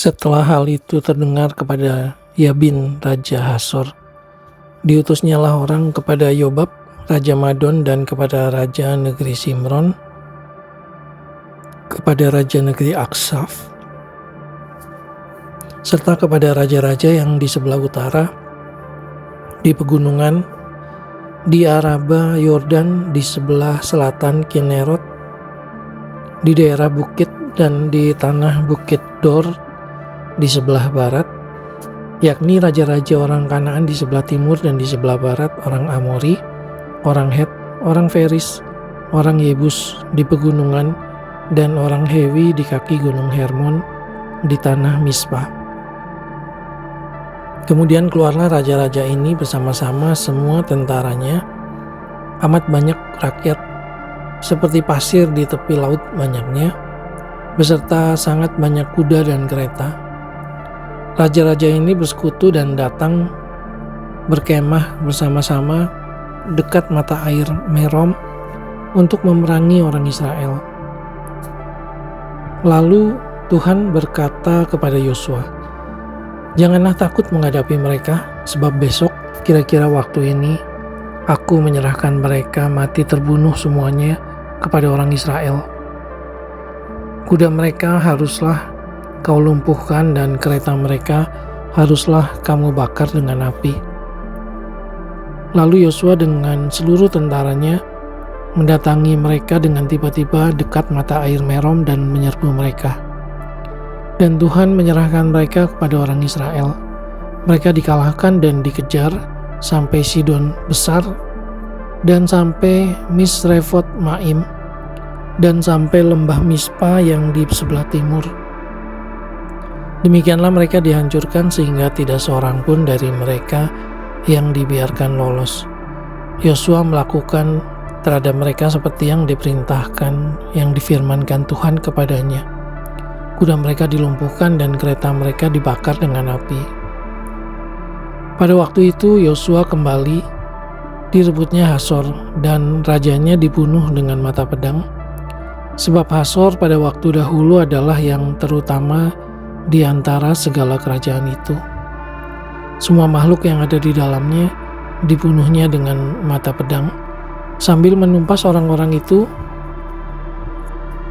Setelah hal itu terdengar kepada Yabin Raja Hasor, diutusnyalah orang kepada Yobab Raja Madon dan kepada Raja negeri Simron, kepada Raja negeri Aksaf, serta kepada raja-raja yang di sebelah utara, di pegunungan, di Araba Yordan, di sebelah selatan Kinerot, di daerah bukit dan di tanah bukit Dor di sebelah barat, yakni raja-raja orang Kanaan di sebelah timur dan di sebelah barat, orang Amori, orang Het, orang Feris, orang Yebus di pegunungan, dan orang Hewi di kaki gunung Hermon di tanah Mispa. Kemudian keluarlah raja-raja ini bersama-sama semua tentaranya, amat banyak rakyat, seperti pasir di tepi laut banyaknya, beserta sangat banyak kuda dan kereta. Raja-raja ini bersekutu dan datang berkemah bersama-sama dekat mata air Merom untuk memerangi orang Israel. Lalu Tuhan berkata kepada Yosua, "Janganlah takut menghadapi mereka, sebab besok kira-kira waktu ini aku menyerahkan mereka mati terbunuh semuanya kepada orang Israel. Kuda mereka haruslah kau lumpuhkan dan kereta mereka haruslah kamu bakar dengan api." Lalu Yosua dengan seluruh tentaranya mendatangi mereka dengan tiba-tiba dekat mata air Merom dan menyerbu mereka. Dan Tuhan menyerahkan mereka kepada orang Israel. Mereka dikalahkan dan dikejar sampai Sidon besar dan sampai Misrefot Maim dan sampai lembah Mispa yang di sebelah timur. Demikianlah mereka dihancurkan sehingga tidak seorang pun dari mereka yang dibiarkan lolos. Yosua melakukan terhadap mereka seperti yang diperintahkan, yang difirmankan Tuhan kepadanya. Kuda mereka dilumpuhkan dan kereta mereka dibakar dengan api. Pada waktu itu Yosua kembali, direbutnya Hasor dan rajanya dibunuh dengan mata pedang. Sebab Hasor pada waktu dahulu adalah yang terutama di antara segala kerajaan itu. Semua makhluk yang ada di dalamnya dibunuhnya dengan mata pedang. Sambil menumpas orang-orang itu,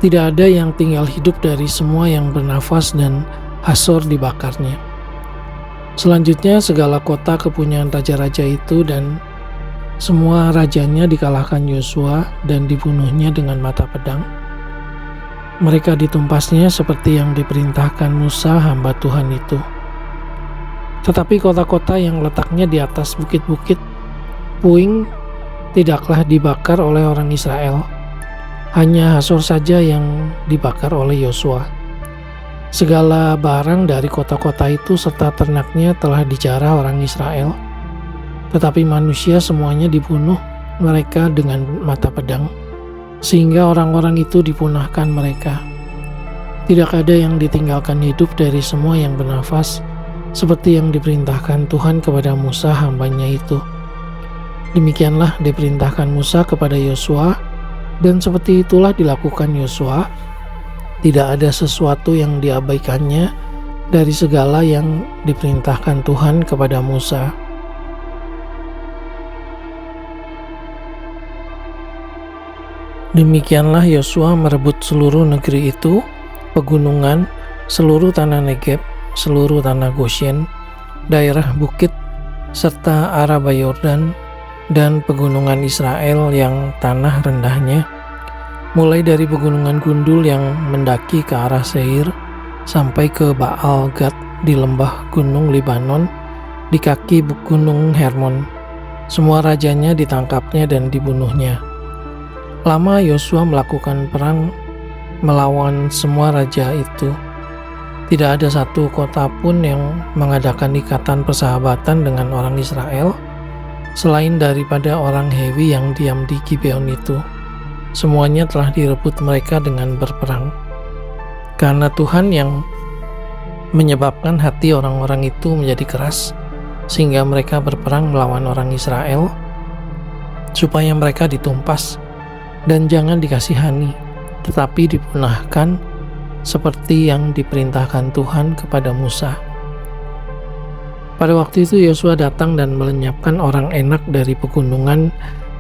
tidak ada yang tinggal hidup dari semua yang bernafas, dan Hasor dibakarnya. Selanjutnya segala kota kepunyaan raja-raja itu dan semua rajanya dikalahkan Yosua dan dibunuhnya dengan mata pedang. Mereka ditumpasnya seperti yang diperintahkan Musa hamba Tuhan itu. Tetapi kota-kota yang letaknya di atas bukit-bukit puing tidaklah dibakar oleh orang Israel. Hanya Hasor saja yang dibakar oleh Yosua. Segala barang dari kota-kota itu serta ternaknya telah dijarah orang Israel. Tetapi manusia semuanya dibunuh mereka dengan mata pedang, sehingga orang-orang itu dipunahkan mereka. Tidak ada yang ditinggalkan hidup dari semua yang bernafas, seperti yang diperintahkan Tuhan kepada Musa hambanya itu. Demikianlah diperintahkan Musa kepada Yosua, dan seperti itulah dilakukan Yosua. Tidak ada sesuatu yang diabaikannya dari segala yang diperintahkan Tuhan kepada Musa. Demikianlah Yosua merebut seluruh negeri itu, pegunungan, seluruh tanah Negeb, seluruh tanah Goshen, daerah bukit, serta Araba Yordan, dan pegunungan Israel yang tanah rendahnya, mulai dari pegunungan gundul yang mendaki ke arah Seir, sampai ke Baal Gad di lembah gunung Libanon, di kaki gunung Hermon. Semua rajanya ditangkapnya dan dibunuhnya. Lama Yosua melakukan perang melawan semua raja itu. Tidak ada satu kota pun yang mengadakan ikatan persahabatan dengan orang Israel, selain daripada orang Hewi yang diam di Gibeon itu. Semuanya telah direbut mereka dengan berperang. Karena Tuhan yang menyebabkan hati orang-orang itu menjadi keras, sehingga mereka berperang melawan orang Israel, supaya mereka ditumpas dan jangan dikasihani, tetapi dipunahkan seperti yang diperintahkan Tuhan kepada Musa. Pada waktu itu Yosua datang dan melenyapkan orang Enak dari pegunungan,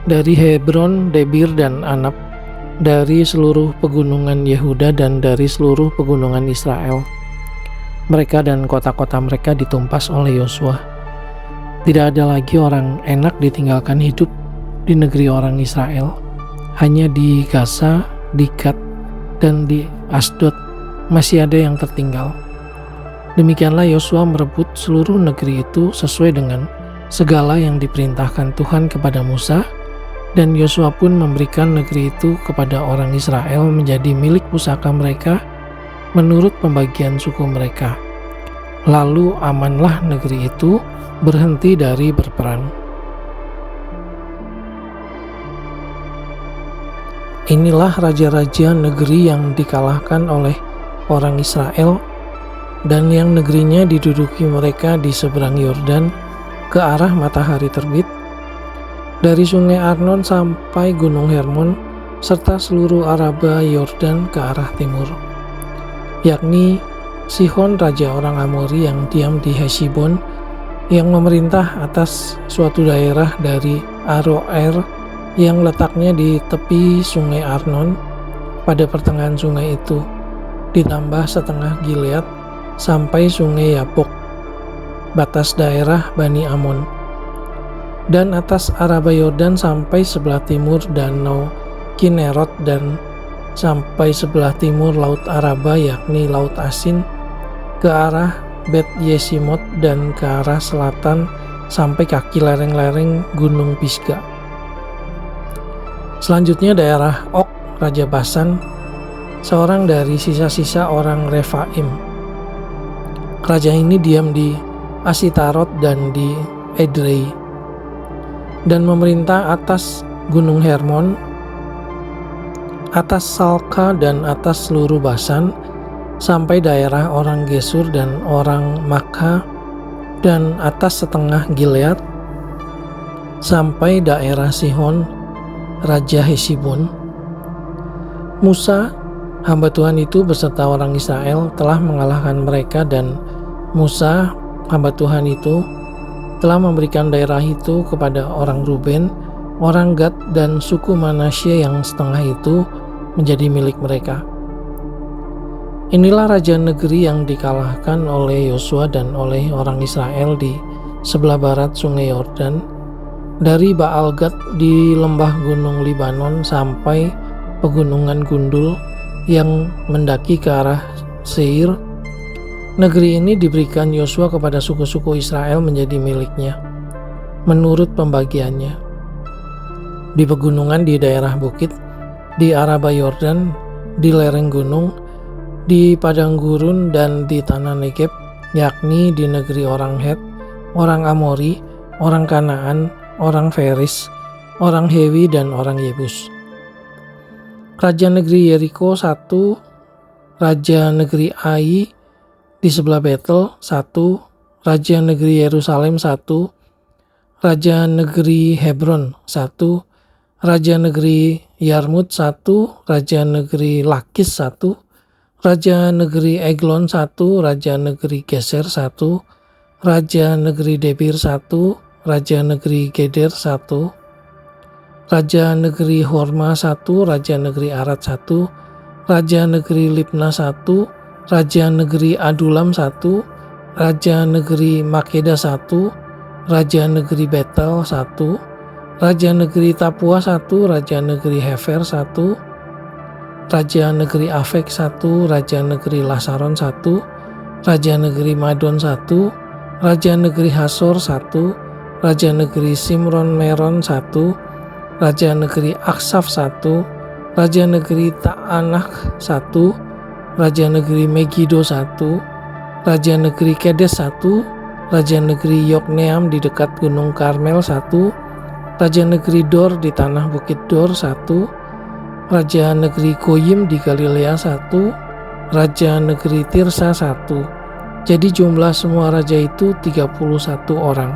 dari Hebron, Debir, dan Anab, dari seluruh pegunungan Yehuda dan dari seluruh pegunungan Israel. Mereka dan kota-kota mereka ditumpas oleh Yosua. Tidak ada lagi orang Enak ditinggalkan hidup di negeri orang Israel. Hanya di Gaza, di Gat, dan di Asdod masih ada yang tertinggal. Demikianlah Yosua merebut seluruh negeri itu sesuai dengan segala yang diperintahkan Tuhan kepada Musa, dan Yosua pun memberikan negeri itu kepada orang Israel menjadi milik pusaka mereka menurut pembagian suku mereka. Lalu amanlah negeri itu, berhenti dari berperang. Inilah raja-raja negeri yang dikalahkan oleh orang Israel dan yang negerinya diduduki mereka di seberang Yordan ke arah matahari terbit, dari sungai Arnon sampai gunung Hermon, serta seluruh Araba Yordan ke arah timur, yakni Sihon raja orang Amori yang diam di Hesibon, yang memerintah atas suatu daerah dari Aroer yang letaknya di tepi sungai Arnon pada pertengahan sungai itu, ditambah setengah Gilead sampai sungai Yapok, batas daerah Bani Amon, dan atas Araba Yordan sampai sebelah timur danau Kinerot dan sampai sebelah timur laut Araba yakni laut Asin, ke arah Bet Yesimot dan ke arah selatan sampai kaki lereng-lereng gunung Pisga. Selanjutnya daerah Og raja Basan, seorang dari sisa-sisa orang Refaim. Raja ini diam di Asitarot dan di Edrei, dan memerintah atas gunung Hermon, atas Salka dan atas seluruh Basan, sampai daerah orang Gesur dan orang Makha, dan atas setengah Gilead, sampai daerah Sihon, raja Hesibon. Musa, hamba Tuhan itu beserta orang Israel telah mengalahkan mereka, dan Musa, hamba Tuhan itu, telah memberikan daerah itu kepada orang Ruben, orang Gad, dan suku Manasye yang setengah itu menjadi milik mereka. Inilah raja negeri yang dikalahkan oleh Yosua dan oleh orang Israel di sebelah barat sungai Yordan, dari Baal Gad di lembah gunung Libanon sampai pegunungan Gundul yang mendaki ke arah Seir. Negeri ini diberikan Yosua kepada suku-suku Israel menjadi miliknya, menurut pembagiannya. Di pegunungan di daerah bukit, di Araba Yordan, di lereng gunung, di padang gurun dan di tanah Negeb, yakni di negeri orang Het, orang Amori, orang Kanaan, orang Feris, orang Hewi, dan orang Yebus. Raja negeri Yeriko 1, raja negeri Ai di sebelah Betel 1, raja negeri Yerusalem 1, raja negeri Hebron 1, raja negeri Yarmut 1, raja negeri Lakis 1, raja negeri Eglon 1, raja negeri Geser 1, raja negeri Debir 1, raja negeri Geder 1, raja negeri Horma 1, raja negeri Arad 1, raja negeri Libna 1, raja negeri Adulam 1, raja negeri Makeda 1, raja negeri Betel 1, raja negeri Tapua 1, raja negeri Hefer 1, raja negeri Afek 1, raja negeri Lasaron 1, raja negeri Madon 1, raja negeri Hasor 1, raja negeri Simron Meron 1, raja negeri Aksaf 1, raja negeri Ta'anak 1, raja negeri Megido 1, raja negeri Kedes 1, raja negeri Yokneam di dekat Gunung Karmel 1, raja negeri Dor di tanah Bukit Dor 1, raja negeri Goyim di Galilea 1, raja negeri Tirsa 1. Jadi jumlah semua raja itu 31 orang.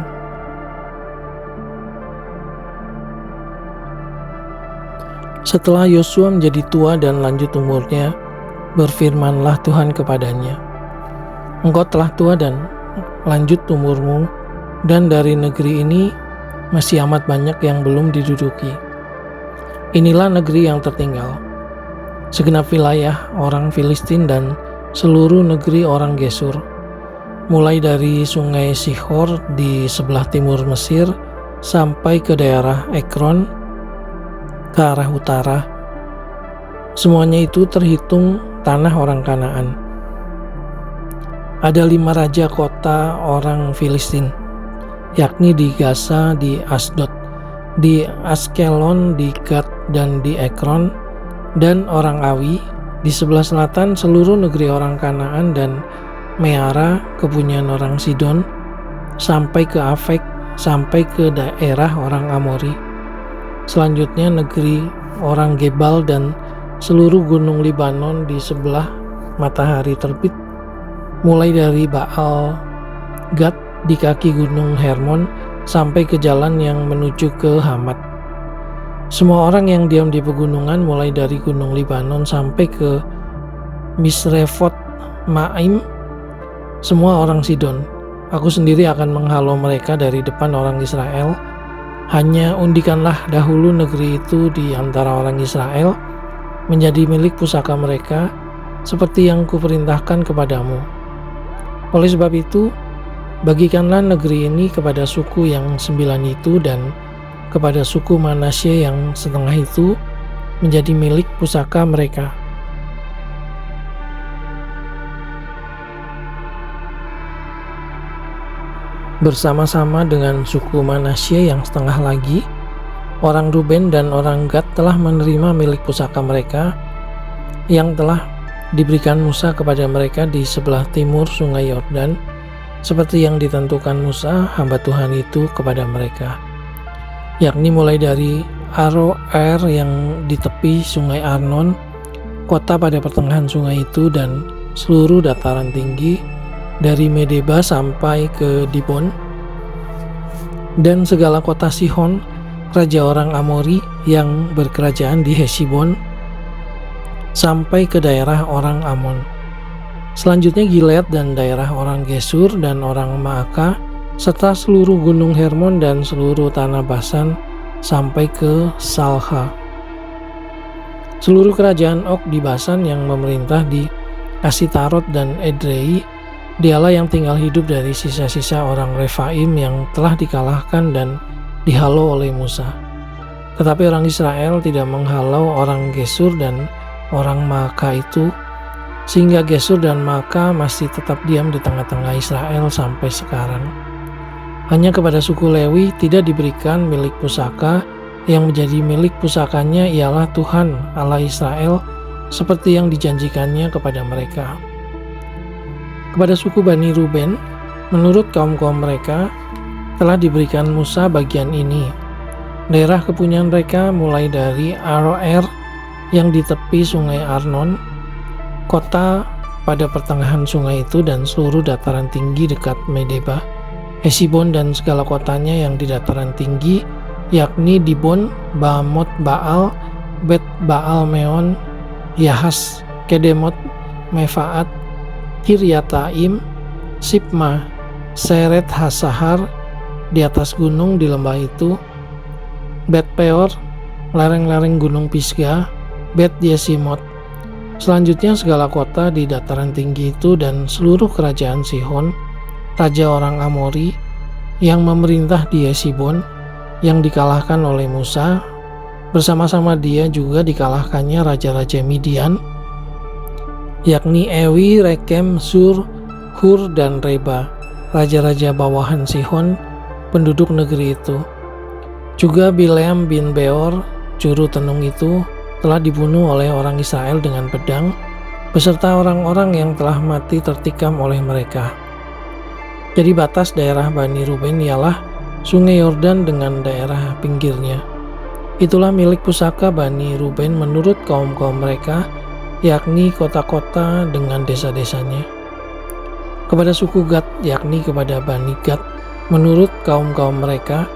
Setelah Yosua menjadi tua dan lanjut umurnya, Berfirmanlah Tuhan kepadanya, engkau telah tua dan lanjut umurmu, dan dari negeri ini masih amat banyak yang belum diduduki. Inilah negeri yang tertinggal, segenap wilayah orang Filistin dan seluruh negeri orang Gesur, mulai dari sungai Shihor di sebelah timur Mesir sampai ke daerah Ekron ke arah utara. Semuanya itu terhitung tanah orang Kanaan. Ada 5 raja kota orang Filistin, yakni di Gaza, di Asdod, di Askelon, di Gat, dan di Ekron, dan orang Awi. Di sebelah selatan seluruh negeri orang Kanaan dan Meara, kepunyaan orang Sidon, sampai ke Afek, sampai ke daerah orang Amori. Selanjutnya negeri orang Gebal dan seluruh gunung Libanon di sebelah matahari terbit, mulai dari Baal Gad di kaki gunung Hermon sampai ke jalan yang menuju ke Hamat. Semua orang yang diam di pegunungan, mulai dari gunung Libanon sampai ke Misrefot Maim, semua orang Sidon. Aku sendiri akan menghalau mereka dari depan orang Israel. Hanya undikanlah dahulu negeri itu di antara orang Israel menjadi milik pusaka mereka, seperti yang kuperintahkan kepadamu. Oleh sebab itu, bagikanlah negeri ini kepada suku yang 9 itu dan kepada suku Manasye yang setengah itu menjadi milik pusaka mereka. Bersama-sama dengan suku Manasye yang setengah lagi, orang Ruben dan orang Gad telah menerima milik pusaka mereka yang telah diberikan Musa kepada mereka di sebelah timur sungai Yordan, seperti yang ditentukan Musa hamba Tuhan itu kepada mereka, yakni mulai dari Aroer yang di tepi sungai Arnon, kota pada pertengahan sungai itu, dan seluruh dataran tinggi dari Medeba sampai ke Dibon, dan segala kota Sihon, raja orang Amori yang berkerajaan di Hesibon, sampai ke daerah orang Amon. Selanjutnya Gilead dan daerah orang Gesur dan orang Maaka, serta seluruh gunung Hermon dan seluruh tanah Basan sampai ke Salha. Seluruh kerajaan Og di Basan yang memerintah di Asitarot dan Edrei, dialah yang tinggal hidup dari sisa-sisa orang Refaim yang telah dikalahkan dan dihalau oleh Musa. Tetapi orang Israel tidak menghalau orang Gesur dan orang Maaka itu, sehingga Gesur dan Maaka masih tetap diam di tengah-tengah Israel sampai sekarang. Hanya kepada suku Lewi tidak diberikan milik pusaka, yang menjadi milik pusakanya ialah Tuhan Allah Israel, seperti yang dijanjikannya kepada mereka. Kepada suku Bani Ruben, menurut kaum-kaum mereka, telah diberikan Musa bagian ini. Daerah kepunyaan mereka mulai dari Aroer yang di tepi sungai Arnon, kota pada pertengahan sungai itu dan seluruh dataran tinggi dekat Medeba, Hesibon dan segala kotanya yang di dataran tinggi, yakni Dibon, Bamot Baal, Bet Baal Meon, Yahas, Kedemot, Mefaat, Kiryataim, Sipma, Seret Hasahar di atas gunung di lembah itu, Bet Peor, lereng-lereng gunung Pisgah, Bet Yesimot. Selanjutnya segala kota di dataran tinggi itu dan seluruh kerajaan Sihon, raja orang Amori, yang memerintah di Hesibon, yang dikalahkan oleh Musa. Bersama-sama dia juga dikalahkannya raja-raja Midian, yakni Ewi, Rekem, Sur, Hur, dan Reba, raja-raja bawahan Sihon, penduduk negeri itu. Juga Bileam bin Beor, juru tenung itu, telah dibunuh oleh orang Israel dengan pedang, beserta orang-orang yang telah mati tertikam oleh mereka. Jadi batas daerah Bani Ruben ialah sungai Yordan dengan daerah pinggirnya. Itulah milik pusaka Bani Ruben menurut kaum-kaum mereka, yakni kota-kota dengan desa-desanya. Kepada suku Gad, yakni kepada Bani Gad, menurut kaum-kaum mereka,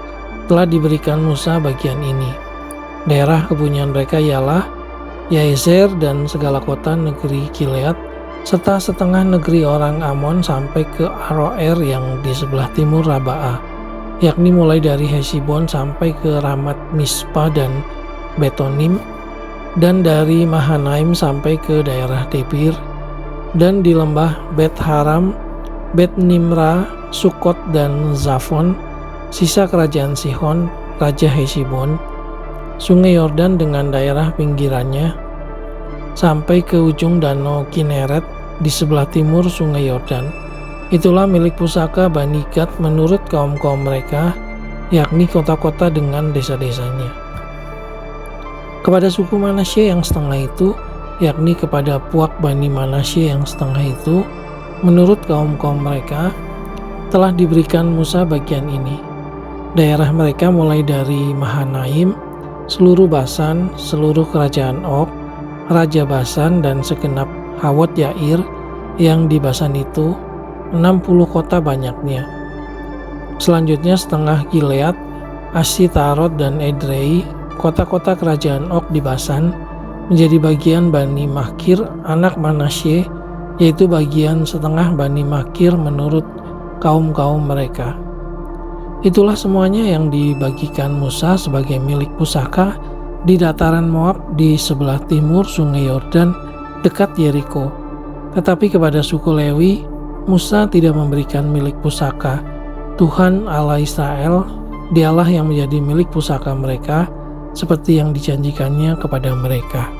telah diberikan Musa bagian ini. Daerah kepunyaan mereka ialah Yaezer dan segala kota negeri Gilead, serta setengah negeri orang Amon sampai ke Aroer yang di sebelah timur Rabaa, yakni mulai dari Hesibon sampai ke Ramat Mispa dan Betonim, dan dari Mahanaim sampai ke daerah Debir, dan di lembah Bet Haram, Bet Nimra, Sukot dan Zafon, sisa kerajaan Sihon, Raja Hesibon, Sungai Yordan dengan daerah pinggirannya, sampai ke ujung danau Kineret di sebelah timur Sungai Yordan. Itulah milik pusaka Bani Gad menurut kaum-kaum mereka, yakni kota-kota dengan desa-desanya. Kepada suku Manasye yang setengah itu, yakni kepada puak Bani Manasye yang setengah itu, menurut kaum-kaum mereka, telah diberikan Musa bagian ini. Daerah mereka mulai dari Mahanaim, seluruh Basan, seluruh kerajaan Og, Raja Basan dan segenap Hawot Yair yang di Basan itu, 60 kota banyaknya. Selanjutnya setengah Gilead, Ashitarot dan Edrei, kota-kota kerajaan Og di Basan, menjadi bagian Bani Makir anak Manasye, yaitu bagian setengah Bani Makir menurut kaum-kaum mereka. Itulah semuanya yang dibagikan Musa sebagai milik pusaka di dataran Moab di sebelah timur Sungai Yordan dekat Yeriko. Tetapi kepada suku Lewi, Musa tidak memberikan milik pusaka. Tuhan Allah Israel, Dialah yang menjadi milik pusaka mereka seperti yang dijanjikannya kepada mereka.